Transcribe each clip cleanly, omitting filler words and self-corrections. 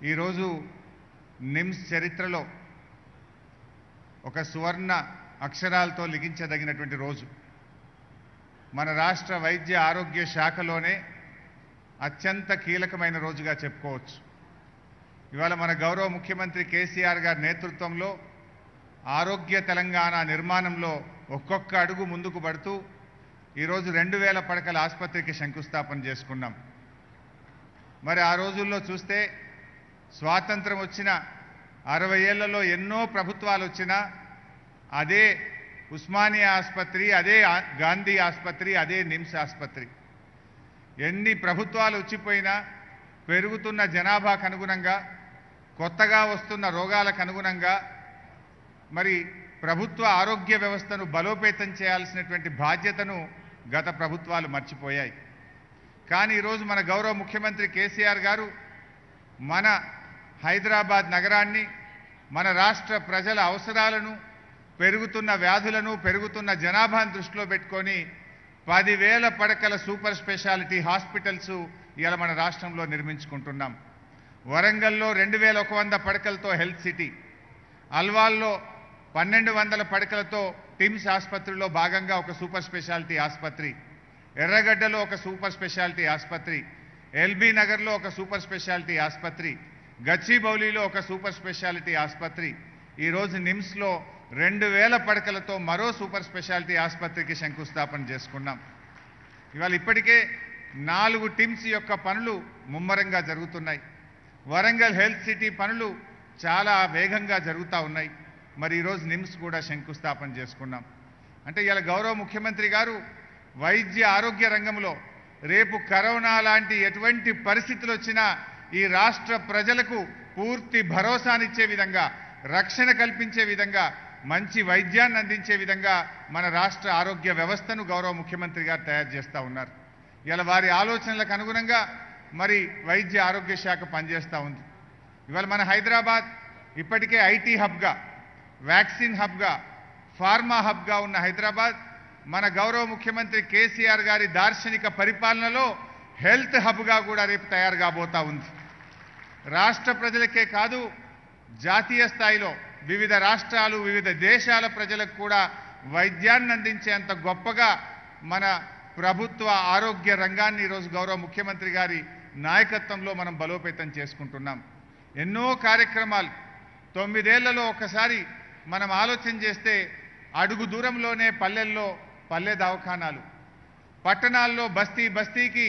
ఈరోజు నిమ్స్ చరిత్రలో ఒక సువర్ణ అక్షరాలతో లిఖించదగినటువంటి రోజు. మన రాష్ట్ర వైద్య ఆరోగ్య శాఖలోనే అత్యంత కీలకమైన రోజుగా చెప్పుకోవచ్చు. ఇవాళ మన గౌరవ ముఖ్యమంత్రి కేసీఆర్ గారి నేతృత్వంలో ఆరోగ్య తెలంగాణ నిర్మాణంలో ఒక్కొక్క అడుగు ముందుకు పడుతూ ఈరోజు 2000 పడకల ఆసుపత్రికి శంకుస్థాపన చేసుకున్నాం. మరి ఆ రోజుల్లో చూస్తే స్వాతంత్రం వచ్చిన 60 ఏళ్లలో ఎన్నో ప్రభుత్వాలు వచ్చినా అదే ఉస్మానియా ఆసుపత్రి, అదే గాంధీ ఆసుపత్రి, అదే నిమ్స్ ఆసుపత్రి. ఎన్ని ప్రభుత్వాలు వచ్చిపోయినా పెరుగుతున్న జనాభాకు అనుగుణంగా, కొత్తగా వస్తున్న రోగాలకు అనుగుణంగా మరి ప్రభుత్వ ఆరోగ్య వ్యవస్థను బలోపేతం చేయాల్సినటువంటి బాధ్యతను గత ప్రభుత్వాలు మర్చిపోయాయి. కానీ ఈరోజు మన గౌరవ ముఖ్యమంత్రి కేసీఆర్ గారు మన హైదరాబాద్ నగరాన్ని, మన రాష్ట్ర ప్రజల అవసరాలను, పెరుగుతున్న వ్యాధులను, పెరుగుతున్న జనాభాను దృష్టిలో పెట్టుకొని 10,000 పడకల సూపర్ స్పెషాలిటీ హాస్పిటల్స్ ఇవాళ మన రాష్ట్రంలో నిర్మించుకుంటున్నాం. వరంగల్లో 2100 పడకలతో హెల్త్ సిటీ, అల్వాల్లో 1200 పడకలతో టిమ్స్ ఆసుపత్రిలో భాగంగా ఒక సూపర్ స్పెషాలిటీ ఆసుపత్రి, ఎర్రగడ్డలో ఒక సూపర్ స్పెషాలిటీ ఆసుపత్రి, ఎల్బీ నగర్లో ఒక సూపర్ స్పెషాలిటీ ఆసుపత్రి, గచ్చిబౌలిలో ఒక సూపర్ స్పెషాలిటీ ఆసుపత్రి, ఈరోజు నిమ్స్లో 2000 పడకలతో మరో సూపర్ స్పెషాలిటీ ఆసుపత్రికి శంకుస్థాపన చేసుకున్నాం. ఇవాళ ఇప్పటికే 4 టిమ్స్ యొక్క పనులు ముమ్మరంగా జరుగుతున్నాయి. వరంగల్ హెల్త్ సిటీ పనులు చాలా వేగంగా జరుగుతూ ఉన్నాయి. మరి ఈరోజు నిమ్స్ కూడా శంకుస్థాపన చేసుకున్నాం. అంటే ఇవాళ గౌరవ ముఖ్యమంత్రి గారు వైద్య ఆరోగ్య రంగంలో రేపు కరోనా లాంటి ఎటువంటి పరిస్థితులు వచ్చినా ఈ రాష్ట్ర ప్రజలకు పూర్తి భరోసానిచ్చే విధంగా, రక్షణ కల్పించే విధంగా, మంచి వైద్యాన్ని అందించే విధంగా మన రాష్ట్ర ఆరోగ్య వ్యవస్థను గౌరవ ముఖ్యమంత్రి గారు తయారు చేస్తూ ఉన్నారు. ఇవాళ వారి ఆలోచనలకు అనుగుణంగా మరి వైద్య ఆరోగ్య శాఖ పనిచేస్తూ ఉంది. ఇవాళ మన హైదరాబాద్ ఇప్పటికే ఐటీ హబ్గా, వ్యాక్సిన్ హబ్గా, ఫార్మా హబ్గా ఉన్న హైదరాబాద్ మన గౌరవ ముఖ్యమంత్రి కేసీఆర్ గారి దార్శనిక పరిపాలనలో హెల్త్ హబ్గా కూడా రేపు తయారు కాబోతా ఉంది. రాష్ట్ర ప్రజలకే కాదు, జాతీయ స్థాయిలో వివిధ రాష్ట్రాలు, వివిధ దేశాల ప్రజలకు కూడా వైద్యాన్ని అందించేంత గొప్పగా మన ప్రభుత్వ ఆరోగ్య రంగాన్ని ఈరోజు గౌరవ ముఖ్యమంత్రి గారి నాయకత్వంలో మనం బలోపేతం చేసుకుంటున్నాం. ఎన్నో కార్యక్రమాలు 9 ఏళ్లలో ఒకసారి మనం ఆలోచన చేస్తే అడుగు దూరంలోనే పల్లెల్లో పల్లె దవాఖానాలు, పట్టణాల్లో బస్తీ బస్తీకి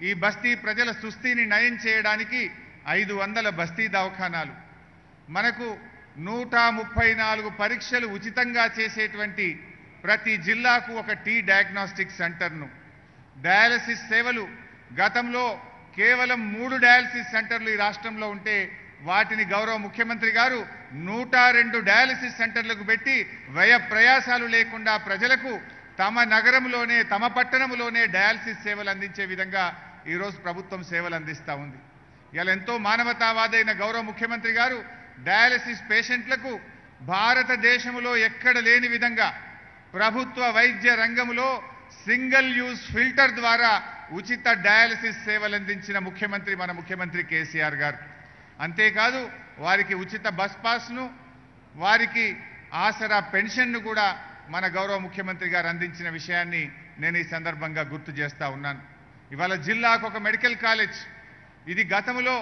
ఈ బస్తీ ప్రజల సుస్థిని నయం చేయడానికి 500 బస్తీ దవాఖానాలు, మనకు 134 పరీక్షలు ఉచితంగా చేసేటువంటి ప్రతి జిల్లాకు ఒక టీ డయాగ్నోస్టిక్ సెంటర్ను, డయాలసిస్ సేవలు గతంలో కేవలం 3 డయాలసిస్ సెంటర్లు ఈ రాష్ట్రంలో ఉంటే వాటిని గౌరవ ముఖ్యమంత్రి గారు 102 డయాలసిస్ సెంటర్లకు పెట్టి వ్యయ ప్రయాసాలు లేకుండా ప్రజలకు తమ నగరంలోనే, తమ పట్టణంలోనే డయాలసిస్ సేవలు అందించే విధంగా ఈరోజు ప్రభుత్వం సేవలు అందిస్తూ ఉంది. ఇలా ఎంతో మానవతావాదైన గౌరవ ముఖ్యమంత్రి గారు డయాలసిస్ పేషెంట్లకు భారతదేశంలో ఎక్కడ లేని విధంగా ప్రభుత్వ వైద్య రంగంలో సింగిల్ యూజ్ ఫిల్టర్ ద్వారా ఉచిత డయాలసిస్ సేవలు అందించిన ముఖ్యమంత్రి మన ముఖ్యమంత్రి కేసీఆర్ గారు. అంతేకాదు వారికి ఉచిత బస్ పాస్ను, వారికి ఆసరా పెన్షన్ను కూడా మన గౌరవ ముఖ్యమంత్రి గారు అందించిన విషయాన్ని నేను ఈ సందర్భంగా గుర్తు చేస్తూ ఉన్నాను. ఇవాళ జిల్లాకు ఒక మెడికల్ కాలేజ్, ఇది గతంలో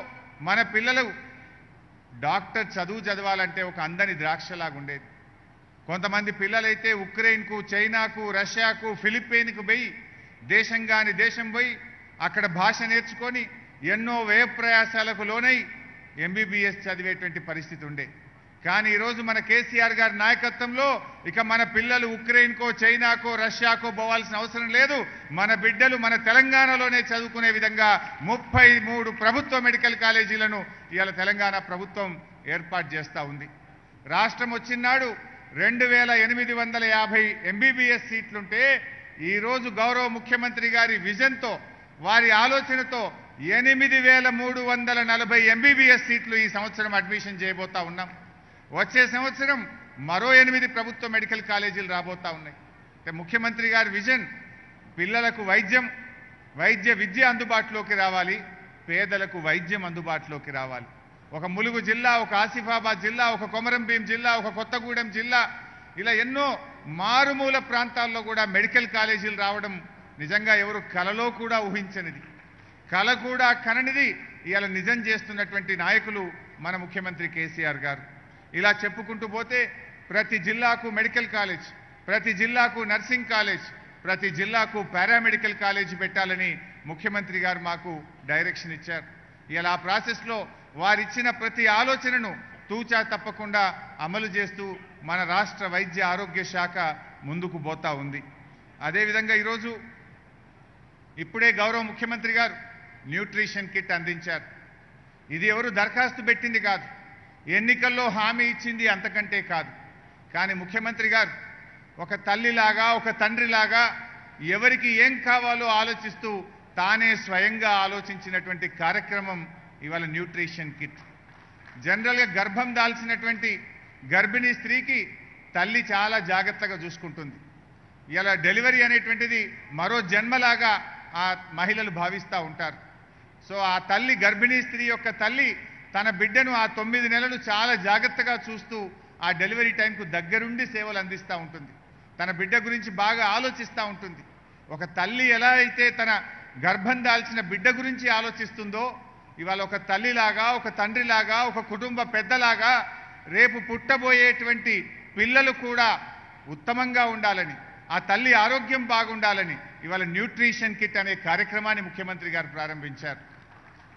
మన పిల్లలు డాక్టర్ చదవాలంటే ఒక అందని ద్రాక్షలాగా ఉండేది. కొంతమంది పిల్లలైతే ఉక్రెయిన్కు, చైనాకు, రష్యాకు, ఫిలిప్పీన్కు పోయి దేశం కాని దేశం పోయి అక్కడ భాష నేర్చుకొని ఎన్నో వ్యయ ప్రయాసాలకు లోనై ఎంబీబీఎస్ చదివేటువంటి పరిస్థితి ఉండే. కానీ ఈరోజు మన కేసీఆర్ గారి నాయకత్వంలో ఇక మన పిల్లలు ఉక్రెయిన్కో, చైనాకో, రష్యాకో పోవాల్సిన అవసరం లేదు. మన బిడ్డలు మన తెలంగాణలోనే చదువుకునే విధంగా 33 ప్రభుత్వ మెడికల్ కాలేజీలను ఇవాళ తెలంగాణ ప్రభుత్వం ఏర్పాటు చేస్తూ ఉంది. రాష్ట్రం వచ్చినాడు 2850 ఎంబీబీఎస్ సీట్లుంటే ఈరోజు గౌరవ ముఖ్యమంత్రి గారి విజన్తో, వారి ఆలోచనతో 8340 ఎంబీబీఎస్ సీట్లు ఈ సంవత్సరం అడ్మిషన్ చేయబోతా ఉన్నాం. వచ్చే సంవత్సరం మరో 8 ప్రభుత్వ మెడికల్ కాలేజీలు రాబోతా ఉన్నాయి. ముఖ్యమంత్రి గారి విజన్ పిల్లలకు వైద్య విద్య అందుబాటులోకి రావాలి, పేదలకు వైద్యం అందుబాటులోకి రావాలి. ఒక ములుగు జిల్లా, ఒక ఆసిఫాబాద్ జిల్లా, ఒక కొమరంభీం జిల్లా, ఒక కొత్తగూడెం జిల్లా, ఇలా ఎన్నో మారుమూల ప్రాంతాల్లో కూడా మెడికల్ కాలేజీలు రావడం నిజంగా ఎవరు కలలో కూడా ఊహించనిది, కల కూడా కననిది ఇవాళ నిజం చేస్తున్నటువంటి నాయకులు మన ముఖ్యమంత్రి కేసీఆర్ గారు. ఇలా చెప్పుకుంటూ పోతే ప్రతి జిల్లాకు మెడికల్ కాలేజ్, ప్రతి జిల్లాకు నర్సింగ్ కాలేజ్, ప్రతి జిల్లాకు పారామెడికల్ కాలేజ్ పెట్టాలని ముఖ్యమంత్రి గారు మాకు డైరెక్షన్ ఇచ్చారు. ఇలా ఆ ప్రాసెస్లో వారిచ్చిన ప్రతి ఆలోచనను తూచా తప్పకుండా అమలు చేస్తూ మన రాష్ట్ర వైద్య ఆరోగ్య శాఖ ముందుకు పోతా ఉంది. అదేవిధంగా ఈరోజు ఇప్పుడే గౌరవ ముఖ్యమంత్రి గారు న్యూట్రిషన్ కిట్ అందించారు. ఇది ఎవరు దరఖాస్తు పెట్టింది కాదు, ఎన్నికల్లో హామీ ఇచ్చింది అంతకంటే కాదు. కానీ ముఖ్యమంత్రి గారు ఒక తల్లిలాగా, ఒక తండ్రిలాగా ఎవరికి ఏం కావాలో ఆలోచిస్తూ తానే స్వయంగా ఆలోచించినటువంటి కార్యక్రమం ఇవాళ న్యూట్రిషన్ కిట్. జనరల్గా గర్భం దాల్చినటువంటి గర్భిణీ స్త్రీకి తల్లి చాలా జాగ్రత్తగా చూసుకుంటుంది. ఇలా డెలివరీ అనేటువంటిది మరో జన్మలాగా ఆ మహిళలు భావిస్తూ ఉంటారు. సో ఆ తల్లి, గర్భిణీ స్త్రీ యొక్క తల్లి తన బిడ్డను ఆ 9 నెలలు చాలా జాగ్రత్తగా చూస్తూ ఆ డెలివరీ టైంకు దగ్గరుండి సేవలు అందిస్తూ ఉంటుంది. తన బిడ్డ గురించి బాగా ఆలోచిస్తూ ఉంటుంది. ఒక తల్లి ఎలా అయితే తన గర్భం దాల్చిన బిడ్డ గురించి ఆలోచిస్తుందో, ఇవాళ ఒక తల్లిలాగా, ఒక తండ్రిలాగా, ఒక కుటుంబ పెద్దలాగా రేపు పుట్టబోయేటువంటి పిల్లలు కూడా ఉత్తమంగా ఉండాలని, ఆ తల్లి ఆరోగ్యం బాగుండాలని ఇవాళ న్యూట్రిషన్ కిట్ అనే కార్యక్రమాన్ని ముఖ్యమంత్రి గారు ప్రారంభించారు.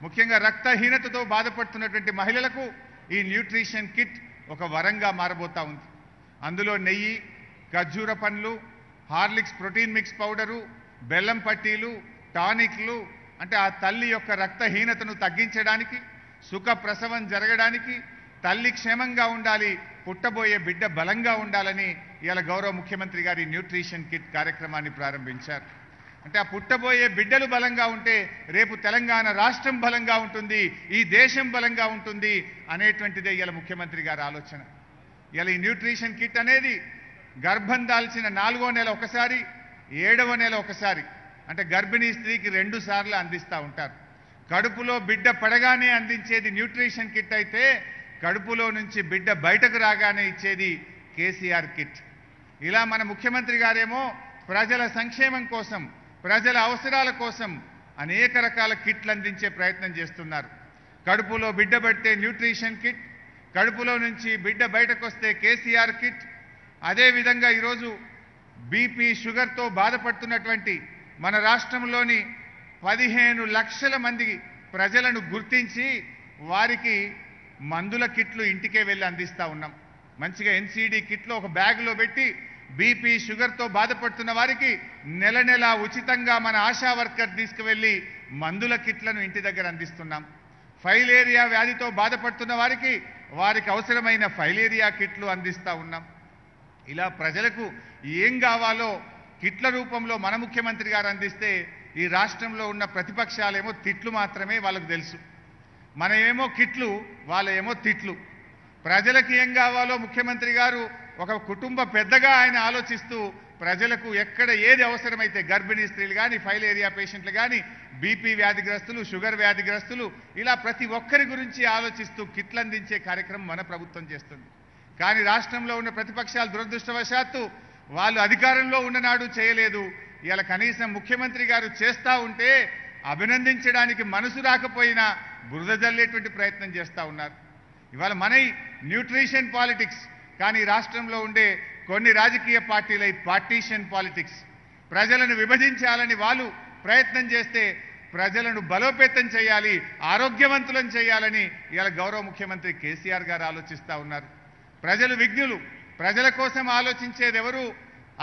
ముఖ్యంగా రక్తహీనతతో బాధపడుతున్నటువంటి మహిళలకు ఈ న్యూట్రిషన్ కిట్ ఒక వరంగా మారబోతా ఉంది. అందులో నెయ్యి, ఖర్జూర పండ్లు, హార్లిక్స్ ప్రోటీన్ మిక్స్ పౌడరు, బెల్లం పట్టీలు, టానిక్లు, అంటే ఆ తల్లి యొక్క రక్తహీనతను తగ్గించడానికి, సుఖ ప్రసవం జరగడానికి, తల్లి క్షేమంగా ఉండాలి, పుట్టబోయే బిడ్డ బలంగా ఉండాలని ఇవాళ గౌరవ ముఖ్యమంత్రి గారి న్యూట్రిషన్ కిట్ కార్యక్రమాన్ని ప్రారంభించారు. అంటే ఆ పుట్టబోయే బిడ్డలు బలంగా ఉంటే రేపు తెలంగాణ రాష్ట్రం బలంగా ఉంటుంది, ఈ దేశం బలంగా ఉంటుంది అనేటువంటిదే ఇవాళ ముఖ్యమంత్రి గారి ఆలోచన. ఇవాళ ఈ న్యూట్రిషన్ కిట్ అనేది గర్భం దాల్చిన 4వ నెల ఒకసారి, 7వ నెల ఒకసారి, అంటే గర్భిణీ స్త్రీకి 2 సార్లు అందిస్తూ ఉంటారు. కడుపులో బిడ్డ పడగానే అందించేది న్యూట్రిషన్ కిట్ అయితే, కడుపులో నుంచి బిడ్డ బయటకు రాగానే ఇచ్చేది కేసీఆర్ కిట్. ఇలా మన ముఖ్యమంత్రి గారేమో ప్రజల సంక్షేమం కోసం, ప్రజల అవసరాల కోసం అనేక రకాల కిట్లు అందించే ప్రయత్నం చేస్తున్నారు. కడుపులో బిడ్డ పడితే న్యూట్రిషన్ కిట్, కడుపులో నుంచి బిడ్డ బయటకు వస్తే కేసీఆర్ కిట్. అదేవిధంగా ఈరోజు బీపీ, షుగర్తో బాధపడుతున్నటువంటి మన రాష్ట్రంలోని 15 లక్షల మంది ప్రజలను గుర్తించి వారికి మందుల కిట్లు ఇంటికే వెళ్ళి అందిస్తూ ఉన్నాం. మంచిగా ఎన్సీడీ కిట్లో ఒక బ్యాగ్లో పెట్టి బీపీ, షుగర్తో బాధపడుతున్న వారికి నెల నెల ఉచితంగా మన ఆశా వర్కర్ తీసుకువెళ్ళి మందుల కిట్లను ఇంటి దగ్గర అందిస్తున్నాం. ఫైలేరియా వ్యాధితో బాధపడుతున్న వారికి అవసరమైన ఫైలేరియా కిట్లు అందిస్తూ ఉన్నాం. ఇలా ప్రజలకు ఏం కావాలో కిట్ల రూపంలో మన ముఖ్యమంత్రి గారు అందిస్తే, ఈ రాష్ట్రంలో ఉన్న ప్రతిపక్షాలేమో తిట్లు మాత్రమే వాళ్ళకు తెలుసు. మనమేమో కిట్లు, వాళ్ళేమో తిట్లు. ప్రజలకు ఏం కావాలో ముఖ్యమంత్రి గారు ఒక కుటుంబ పెద్దగా ఆయన ఆలోచిస్తూ ప్రజలకు ఎక్కడ ఏది అవసరమైతే, గర్భిణీ స్త్రీలు కానీ, ఫైలేరియా పేషెంట్లు కానీ, బీపీ వ్యాధిగ్రస్తులు, షుగర్ వ్యాధిగ్రస్తులు, ఇలా ప్రతి ఒక్కరి గురించి ఆలోచిస్తూ కిట్లు అందించే కార్యక్రమం మన ప్రభుత్వం చేస్తుంది. కానీ రాష్ట్రంలో ఉన్న ప్రతిపక్షాలు దురదృష్టవశాత్తు వాళ్ళు అధికారంలో ఉన్ననాడు చేయలేదు. ఇవాళ కనీసం ముఖ్యమంత్రి గారు చేస్తూ ఉంటే అభినందించడానికి మనసు రాకపోయినా బురద జల్లేటువంటి ప్రయత్నం చేస్తూ ఉన్నారు. ఇవాళ మన న్యూట్రిషన్ పాలిటిక్స్, కానీ రాష్ట్రంలో ఉండే కొన్ని రాజకీయ పార్టీల పార్టీషన్ పాలిటిక్స్, ప్రజలను విభజించాలని వాళ్ళు ప్రయత్నం చేస్తే ప్రజలను బలోపేతం చేయాలి, ఆరోగ్యవంతులను చేయాలని ఇవాళ గౌరవ ముఖ్యమంత్రి కేసీఆర్ గారు ఆలోచిస్తూ ఉన్నారు. ప్రజలు విజ్ఞులు, ప్రజల కోసం ఆలోచించేది ఎవరు,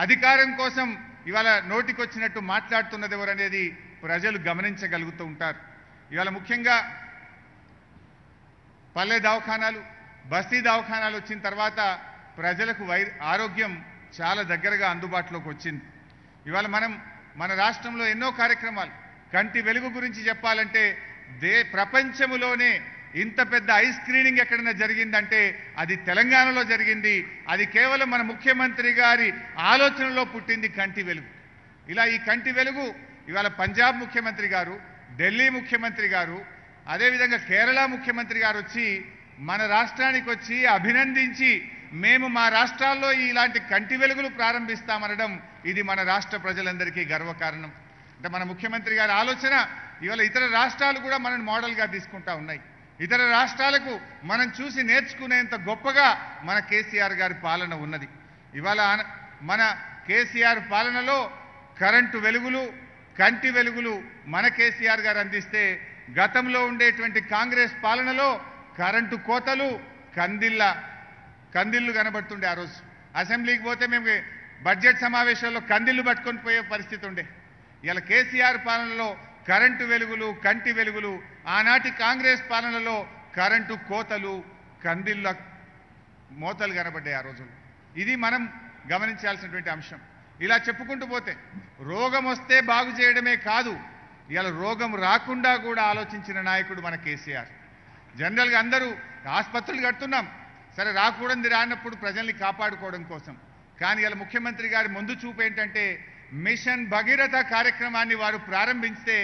అధికారం కోసం ఇవాళ నోటికొచ్చినట్టు మాట్లాడుతున్నది ఎవరు అనేది ప్రజలు గమనించగలుగుతూ ఉంటారు. ఇవాళ ముఖ్యంగా పల్లె దవాఖానాలు, బస్తీ దవాఖానాలు వచ్చిన తర్వాత ప్రజలకు ఆరోగ్యం చాలా దగ్గరగా అందుబాటులోకి వచ్చింది. ఇవాళ మన రాష్ట్రంలో ఎన్నో కార్యక్రమాలు, కంటి వెలుగు గురించి చెప్పాలంటే ప్రపంచంలోనే ఇంత పెద్ద ఐ స్క్రీనింగ్ ఎక్కడైనా జరిగిందంటే అది తెలంగాణలో జరిగింది. అది కేవలం మన ముఖ్యమంత్రి గారి ఆలోచనలో పుట్టింది కంటి వెలుగు. ఇలా ఈ కంటి వెలుగు ఇవాళ పంజాబ్ ముఖ్యమంత్రి గారు, ఢిల్లీ ముఖ్యమంత్రి గారు, అదేవిధంగా కేరళ ముఖ్యమంత్రి గారు వచ్చి మన రాష్ట్రానికి వచ్చి అభినందించి మేము మా రాష్ట్రాల్లో ఇలాంటి కంటి వెలుగులు ప్రారంభిస్తామనడం ఇది మన రాష్ట్ర ప్రజలందరికీ గర్వకారణం. అంటే మన ముఖ్యమంత్రి గారి ఆలోచన ఇవాళ ఇతర రాష్ట్రాలు కూడా మనల్ని మోడల్గా తీసుకుంటా ఉన్నాయి. ఇతర రాష్ట్రాలకు మనం చూసి నేర్చుకునేంత గొప్పగా మన కేసీఆర్ గారి పాలన ఉన్నది. ఇవాళ మన కేసీఆర్ పాలనలో కరెంటు వెలుగులు కంటి వెలుగులు మన కేసీఆర్ గారు అందిస్తే, గతంలో ఉండేటువంటి కాంగ్రెస్ పాలనలో కరెంటు కోతలు కందిళ్ళు కనబడుతుండే. ఆ రోజు అసెంబ్లీకి పోతే మేము బడ్జెట్ సమావేశాల్లో కందిళ్ళు పట్టుకొని పోయే పరిస్థితి ఉండే. ఇలా కేసీఆర్ పాలనలో కరెంటు వెలుగులు కంటి వెలుగులు, ఆనాటి కాంగ్రెస్ పాలనలో కరెంటు కోతలు కందిళ్ళ మోతలు కనబడ్డాయి ఆ రోజులు. ఇది మనం గమనించాల్సినటువంటి అంశం. ఇలా చెప్పుకుంటూ పోతే రోగం వస్తే బాగు చేయడమే కాదు, ఇలా రోగం రాకుండా కూడా ఆలోచించిన నాయకుడు మన కేసీఆర్. జనరల్గా అందరూ ఆసుపత్రులు కడుతున్నాం, సరే రాకూడదు రానప్పుడు ప్రజల్ని కాపాడుకోవడం కోసం. కానీ ఇలా ముఖ్యమంత్రి గారి ముందు చూపు ఏంటంటే మిషన్ భగీరథ కార్యక్రమాన్ని వారు ప్రారంభించితే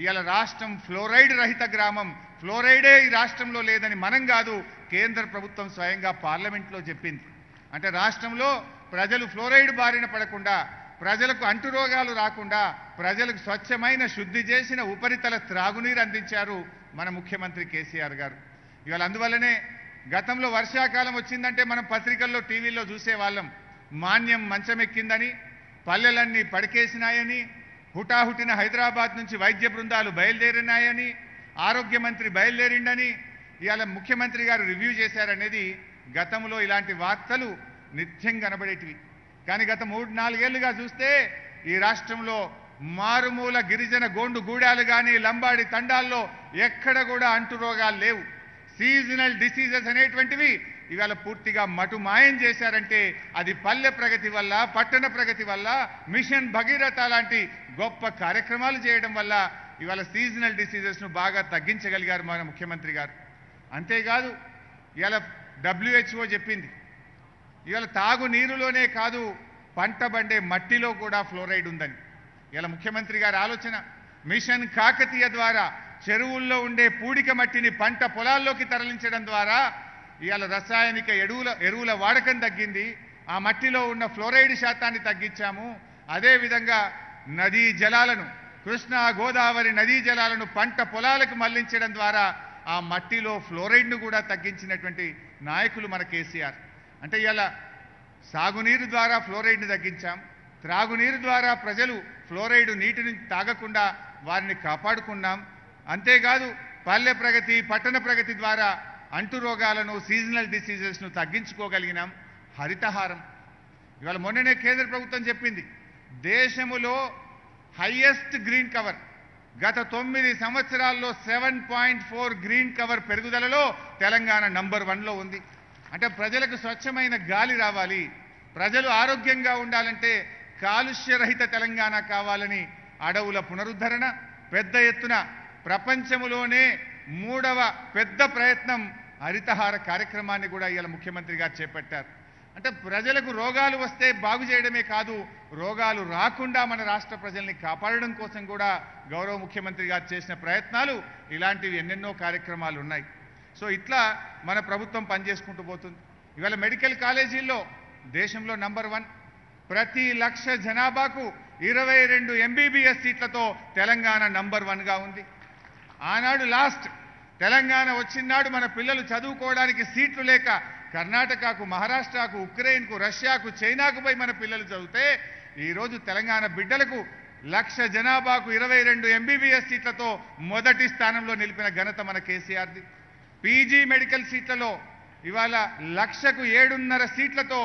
ఇలా రాష్ట్రం ఫ్లోరైడ్ రహిత గ్రామం, ఫ్లోరైడే ఈ రాష్ట్రంలో లేదని మనం కాదు కేంద్ర ప్రభుత్వం స్వయంగా పార్లమెంట్లో చెప్పింది. అంటే రాష్ట్రంలో ప్రజలు ఫ్లోరైడ్ బారిన పడకుండా, ప్రజలకు అంటురోగాలు రాకుండా, ప్రజలకు స్వచ్ఛమైన శుద్ధి చేసిన ఉపరితల త్రాగునీరు అందించారు మన ముఖ్యమంత్రి కేసీఆర్ గారు. ఇవాళ అందువల్లనే గతంలో వర్షాకాలం వచ్చిందంటే మనం పత్రికల్లో టీవీల్లో చూసేవాళ్ళం, మాన్యం మంచమెక్కిందని, పల్లెలన్నీ పడికేసినాయని, హుటాహుటిన హైదరాబాద్ నుంచి వైద్య బృందాలు బయలుదేరినాయని, ఆరోగ్య మంత్రి బయలుదేరిండని ఇవాళ ముఖ్యమంత్రి గారు రివ్యూ చేశారనేది గతంలో ఇలాంటి వార్తలు నిత్యం కనబడేటివి. కానీ గత 3-4 ఏళ్లుగా చూస్తే ఈ రాష్ట్రంలో మారుమూల గిరిజన గోండు గూడాలు కానీ లంబాడి తండాల్లో ఎక్కడ కూడా అంటురోగాలు లేవు. సీజనల్ డిసీజెస్ అనేటువంటివి ఇవాళ పూర్తిగా మటుమాయం చేశారంటే అది పల్లె ప్రగతి వల్ల, పట్టణ ప్రగతి వల్ల, మిషన్ భగీరథ లాంటి గొప్ప కార్యక్రమాలు చేయడం వల్ల ఇవాళ సీజనల్ డిసీజెస్ను బాగా తగ్గించగలిగారు మన ముఖ్యమంత్రి గారు. అంతేకాదు ఇవాళ WHO చెప్పింది ఇవాళ తాగునీరులోనే కాదు పంట బండే మట్టిలో కూడా ఫ్లోరైడ్ ఉందని. ఇలా ముఖ్యమంత్రి గారి ఆలోచన మిషన్ కాకతీయ ద్వారా చెరువుల్లో ఉండే పూడిక మట్టిని పంట పొలాల్లోకి తరలించడం ద్వారా ఇవాళ రసాయనిక ఎరువుల వాడకం తగ్గింది, ఆ మట్టిలో ఉన్న ఫ్లోరైడ్ శాతాన్ని తగ్గించాము. అదేవిధంగా నదీ జలాలను, కృష్ణా గోదావరి నదీ జలాలను పంట పొలాలకు మళ్లించడం ద్వారా ఆ మట్టిలో ఫ్లోరైడ్ను కూడా తగ్గించినటువంటి నాయకులు మన కేసీఆర్. అంటే ఇలా సాగునీరు ద్వారా ఫ్లోరైడ్ని తగ్గించాం, త్రాగునీరు ద్వారా ప్రజలు ఫ్లోరైడ్ నీటిని తాగకుండా వారిని కాపాడుకున్నాం. అంతేకాదు పల్లె ప్రగతి పట్టణ ప్రగతి ద్వారా అంటురోగాలను, సీజనల్ డిసీజెస్ను తగ్గించుకోగలిగినాం. హరితహారం ఇవాళ మొన్ననే కేంద్ర ప్రభుత్వం చెప్పింది, దేశములో హైయెస్ట్ గ్రీన్ కవర్ గత 9 సంవత్సరాల్లో 7.4 గ్రీన్ కవర్ పెరుగుదలలో తెలంగాణ నంబర్ 1లో ఉంది. అంటే ప్రజలకు స్వచ్ఛమైన గాలి రావాలి, ప్రజలు ఆరోగ్యంగా ఉండాలంటే కాలుష్యరహిత తెలంగాణ కావాలని అడవుల పునరుద్ధరణ పెద్ద ఎత్తున ప్రపంచంలోనే 3వ పెద్ద ప్రయత్నం హరితహార కార్యక్రమాన్ని కూడా ఇవాళ ముఖ్యమంత్రి గారు చేపట్టారు. అంటే ప్రజలకు రోగాలు వస్తే బాగు చేయడమే కాదు, రోగాలు రాకుండా మన రాష్ట్ర ప్రజల్ని కాపాడడం కోసం కూడా గౌరవ ముఖ్యమంత్రి గారు చేసిన ప్రయత్నాలు ఇలాంటివి ఎన్నెన్నో కార్యక్రమాలు ఉన్నాయి. సో ఇట్లా మన ప్రభుత్వం పనిచేసుకుంటూ పోతుంది. ఇవాళ మెడికల్ కాలేజీల్లో దేశంలో నంబర్ 1, ప్రతి 1,00,000 జనాభాకు 22 MBBS సీట్లతో తెలంగాణ నంబర్ 1గా ఉంది. ఆనాడు లాస్ట్ తెలంగాణ వచ్చినాడు మన పిల్లలు చదువుకోవడానికి సీట్లు లేక కర్ణాటకకు, మహారాష్ట్రకు, ఉక్రెయిన్కు, రష్యాకు, చైనాకు పోయి మన పిల్లలు చదివితే ఈరోజు తెలంగాణ బిడ్డలకు 1,00,000 జనాభాకు 22 MBBS సీట్లతో మొదటి స్థానంలో నిలిపిన ఘనత మన కేసీఆర్ది. పీజీ మెడికల్ సీట్లలో ఇవాళ 1,00,000కు 7.5 సీట్లతో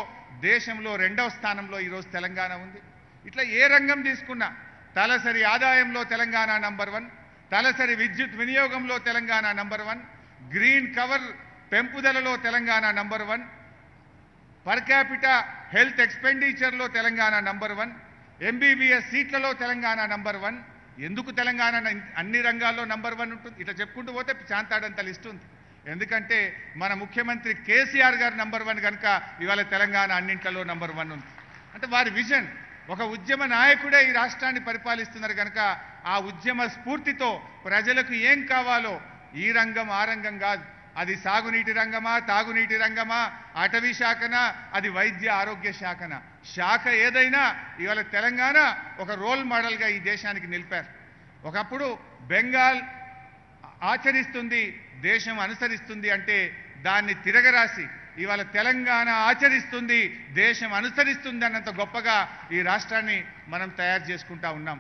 దేశంలో 2వ స్థానంలో ఈరోజు తెలంగాణ ఉంది. ఇట్లా ఏ రంగం తీసుకున్నా తలసరి ఆదాయంలో తెలంగాణ నంబర్ 1, తలసరి విద్యుత్ వినియోగంలో తెలంగాణ నంబర్ 1, గ్రీన్ కవర్ పెంపుదలలో Telangana number 1, per capita health ఎక్స్పెండిచర్లో తెలంగాణ నంబర్ 1, MBBS సీట్లలో తెలంగాణ నంబర్ 1. ఎందుకు తెలంగాణ అన్ని రంగాల్లో నంబర్ 1 ఉంటుంది? ఇట్లా చెప్పుకుంటూ పోతే చాంతాడంత లిస్ట్ ఉంది. ఎందుకంటే మన ముఖ్యమంత్రి కేసీఆర్ గారు నంబర్ 1 కనుక ఇవాళ తెలంగాణ అన్నింటిలో నంబర్ 1 ఉంది. అంటే వారి విజన్, ఒక ఉద్యమ నాయకుడే ఈ రాష్ట్రాన్ని పరిపాలిస్తున్నారు కనుక ఆ ఉద్యమ స్ఫూర్తితో ప్రజలకు ఏం కావాలో ఈ రంగం ఆ రంగం కాదు. అది సాగునీటి రంగమా, తాగునీటి రంగమా, అటవీ శాఖనా, అది వైద్య ఆరోగ్య శాఖనా, శాఖ ఏదైనా ఇవాళ తెలంగాణ ఒక రోల్ మోడల్గా ఈ దేశానికి నిలిపారు. ఒకప్పుడు బెంగాల్ ఆచరిస్తుంది, దేశం అనుసరిస్తుంది అంటే దాన్ని తిరగరాసి ఇవాళ తెలంగాణ ఆచరిస్తుంది, దేశం అనుసరిస్తుంది అన్నంత గొప్పగా ఈ రాష్ట్రాన్ని మనం తయారు చేసుకుంటా ఉన్నాం.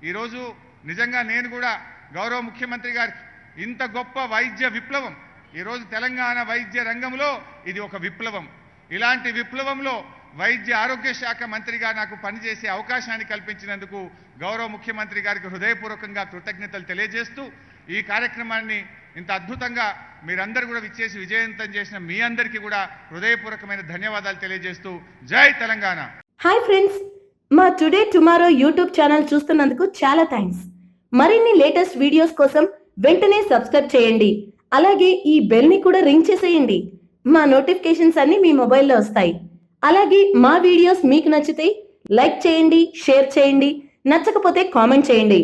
ఈరోజు నిజంగా నేను కూడా గౌరవ ముఖ్యమంత్రి గారికి ఇంత గొప్ప వైద్య విప్లవం, ఈరోజు తెలంగాణ వైద్య రంగంలో ఇది ఒక విప్లవం. ఇలాంటి విప్లవంలో వైద్య ఆరోగ్య శాఖ మంత్రిగా నాకు పనిచేసే అవకాశాన్ని కల్పించినందుకు గౌరవ ముఖ్యమంత్రి గారికి హృదయపూర్వకంగా కృతజ్ఞతలు తెలియజేస్తూ ఈ కార్యక్రమాన్ని ఇంత అద్భుతంగా మీరందరూ కూడా విచ్చేసి విజయవంతం చేసిన మీ అందరికీ కూడా హృదయపూర్వకమైన ధన్యవాదాలు తెలియజేస్తూ జై తెలంగాణ. హాయ్ ఫ్రెండ్స్, మా టుడే టుమారో యూట్యూబ్ ఛానల్ చూస్తున్నందుకు చాలా థ్యాంక్స్. మరిన్ని లేటెస్ట్ వీడియోస్ కోసం వెంటనే సబ్స్క్రైబ్ చేయండి. అలాగే ఈ బెల్ ని కూడా రింగ్ చేసేయండి. మా నోటిఫికేషన్స్ అన్ని మీ మొబైల్లో వస్తాయి. అలాగే మా వీడియోస్ మీకు నచ్చితే లైక్ చేయండి, షేర్ చేయండి, నచ్చకపోతే కామెంట్ చేయండి.